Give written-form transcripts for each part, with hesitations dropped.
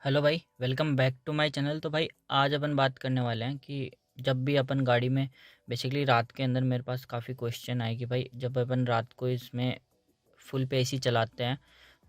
Hello भाई, welcome back to my channel. तो भाई आज अपन बात करने वाले हैं कि जब भी अपन गाड़ी में बेसिकली रात के अंदर मेरे पास काफ़ी क्वेश्चन आए कि भाई जब अपन रात को इसमें फुल पे एसी चलाते हैं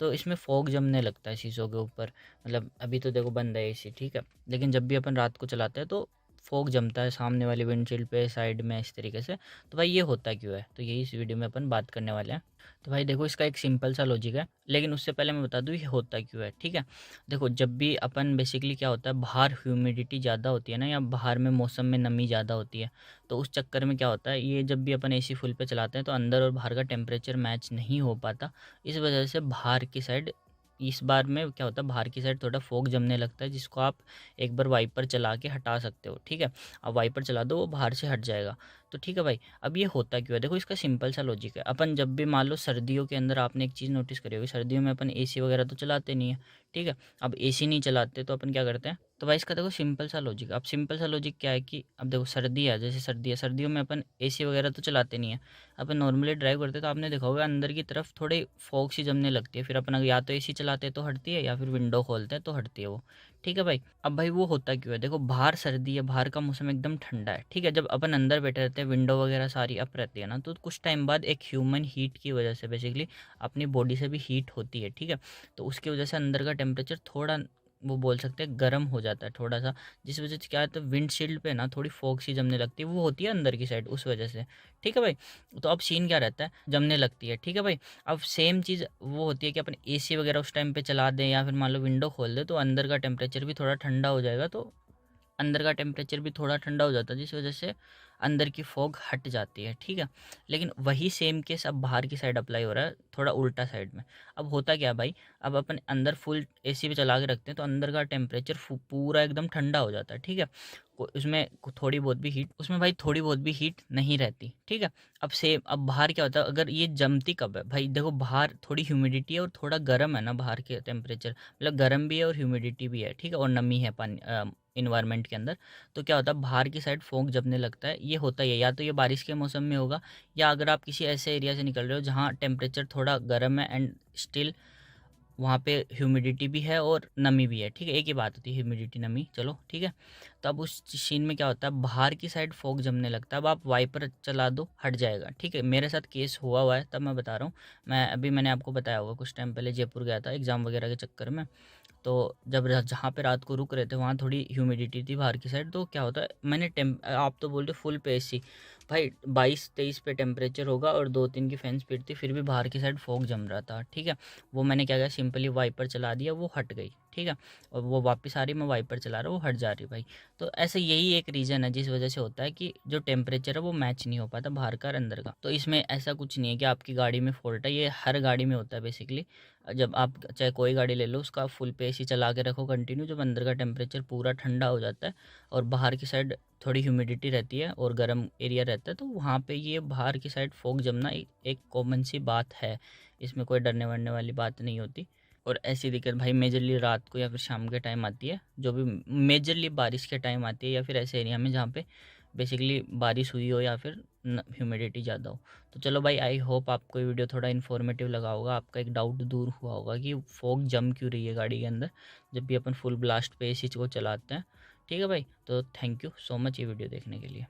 तो इसमें फॉग जमने लगता है शीशों के ऊपर। मतलब अभी तो देखो बंद है एसी, ठीक है, लेकिन जब भी अपन रात को चलाते हैं तो फॉग जमता है सामने वाली विंडशील्ड पे, साइड में, इस तरीके से। तो भाई ये होता क्यों है, तो यही इस वीडियो में अपन बात करने वाले हैं। तो भाई देखो, इसका एक सिंपल सा लॉजिक है, लेकिन उससे पहले मैं बता दूँ ये होता क्यों है, ठीक है। देखो, जब भी अपन बेसिकली क्या होता है, बाहर ह्यूमिडिटी ज़्यादा होती है ना, या बाहर में मौसम में नमी ज़्यादा होती है, तो उस चक्कर में क्या होता है, ये जब भी अपन एसी फुल पे चलाते हैं तो अंदर और बाहर का टेम्परेचर मैच नहीं हो पाता। इस वजह से बाहर की साइड, इस बार में क्या होता है, बाहर की साइड थोड़ा फोग जमने लगता है, जिसको आप एक बार वाइपर चला के हटा सकते हो, ठीक है। आप वाइपर चला दो, वो बाहर से हट जाएगा। तो ठीक है भाई, अब ये होता क्यों है, देखो इसका सिंपल सा लॉजिक है। अपन जब भी मान लो सर्दियों के अंदर, आपने एक चीज़ नोटिस करी होगी, सर्दियों में अपन एसी वगैरह तो चलाते नहीं है, ठीक है। अब एसी नहीं चलाते तो अपन क्या करते हैं, तो भाई इसका देखो सिंपल सा लॉजिक। अब सिंपल सा लॉजिक क्या है कि अब देखो सर्दी है, जैसे सर्दी है, सर्दियों में अपन एसी वगैरह तो चलाते नहीं है, अपन नॉर्मली ड्राइव करते हैं, तो आपने देखा होगा अंदर की तरफ थोड़ी फॉग सी जमने लगती है। फिर अपन अगर या तो एसी चलाते हैं तो हटती है, या फिर विंडो खोलते हैं तो हटती है वो, ठीक है भाई। अब भाई वो होता क्यों है, देखो बाहर सर्दी है, बाहर का मौसम एकदम ठंडा है, ठीक है। जब अपन अंदर बैठे रहते हैं, विंडो वगैरह सारी अप रहती है ना, तो कुछ टाइम बाद एक ह्यूमन हीट की वजह से बेसिकली अपनी बॉडी से भी हीट होती है, ठीक है। तो उसकी वजह से अंदर का टेम्परेचर थोड़ा, वो बोल सकते हैं, गर्म हो जाता है थोड़ा सा, जिस वजह से क्या है, तो विंडशील्ड पे ना थोड़ी फॉग सी जमने लगती है, वो होती है अंदर की साइड, उस वजह से, ठीक है भाई। तो अब सीन क्या रहता है, जमने लगती है, ठीक है भाई। अब सेम चीज़ वो होती है कि अपन एसी वगैरह उस टाइम पे चला दें, या फिर मान लो विंडो खोल दें, तो अंदर का टेम्परेचर भी थोड़ा ठंडा हो जाएगा, तो अंदर का टेम्परेचर भी थोड़ा ठंडा हो जाता है, जिस वजह से अंदर की फॉग हट जाती है, ठीक है। लेकिन वही सेम केस अब बाहर की साइड अप्लाई हो रहा है, थोड़ा उल्टा साइड में। अब होता क्या है भाई, अब अपन अंदर फुल एसी पे चला के रखते हैं तो अंदर का टेम्परेचर पूरा एकदम ठंडा हो जाता है, ठीक है। उसमें थोड़ी बहुत भी हीट, उसमें भाई थोड़ी बहुत भी हीट नहीं रहती, ठीक है। अब सेम, अब बाहर क्या होता है, अगर ये जमती कब है भाई, देखो बाहर थोड़ी ह्यूमिडिटी है और थोड़ा गर्म है ना, बाहर के टेम्परेचर मतलब गर्म भी है और ह्यूमिडिटी भी है, ठीक है, और नमी है पानी इन्वायरमेंट के अंदर। तो क्या होता है, बाहर की साइड फॉग जमने लगता है। ये होता ही है, या तो ये बारिश के मौसम में होगा, या अगर आप किसी ऐसे एरिया से निकल रहे हो जहाँ टेम्परेचर थोड़ा गर्म है एंड स्टिल वहाँ पे ह्यूमिडिटी भी है और नमी भी है, ठीक है। एक ही बात होती है, ह्यूमिडिटी नमी, चलो ठीक है। तो अब उस सीन में क्या होता है, बाहर की साइड फॉग जमने लगता है। अब आप वाइपर चला दो, हट जाएगा, ठीक है। मेरे साथ केस हुआ है, तब मैं बता रहा हूँ। मैंने आपको बताया होगा, कुछ टाइम पहले जयपुर गया था एग्ज़ाम वगैरह के चक्कर में। तो जब जहाँ पे रात को रुक रहे थे वहाँ थोड़ी ह्यूमिडिटी थी बाहर की साइड, तो क्या होता है, मैंने आप तो बोलते फुल पे एसी, भाई 22-23 पे टेम्परेचर होगा और 2-3 की फैन स्पीड थी, फिर भी बाहर की साइड फॉग जम रहा था, ठीक है। वो मैंने क्या किया, सिंपली वाइपर चला दिया, वो हट गई, ठीक है। और वो वापस आ रही, मैं वाइपर चला रहा हूँ, वो हट जा रही भाई। तो ऐसे यही एक रीज़न है जिस वजह से होता है कि जो टेम्परेचर है वो मैच नहीं हो पाता बाहर का और अंदर का। तो इसमें ऐसा कुछ नहीं है कि आपकी गाड़ी में फॉल्ट है, ये हर गाड़ी में होता है बेसिकली। जब आप चाहे कोई गाड़ी ले लो, उसका फुल पे एसी चला के रखो कंटिन्यू, जब अंदर का टेम्परेचर पूरा ठंडा हो जाता है और बाहर की साइड थोड़ी ह्यूमिडिटी रहती है और गर्म एरिया रहता है, तो वहाँ पे ये बाहर की साइड फॉग जमना एक कॉमन सी बात है। इसमें कोई डरने वरने वाली बात नहीं होती। और ऐसी दिक्कत भाई मेजरली रात को या फिर शाम के टाइम आती है, जो भी मेजरली बारिश के टाइम आती है, या फिर ऐसे एरिया में जहाँ पे बेसिकली बारिश हुई हो या फिर ह्यूमिडिटी ज़्यादा हो। तो चलो भाई, आई होप आपको ये वीडियो थोड़ा इन्फॉर्मेटिव लगा होगा, आपका एक डाउट दूर हुआ होगा कि फॉग जम क्यों रही है गाड़ी के अंदर जब भी अपन फुल ब्लास्ट पे एसी को चलाते हैं, ठीक है भाई। तो थैंक यू सो मच ये वीडियो देखने के लिए।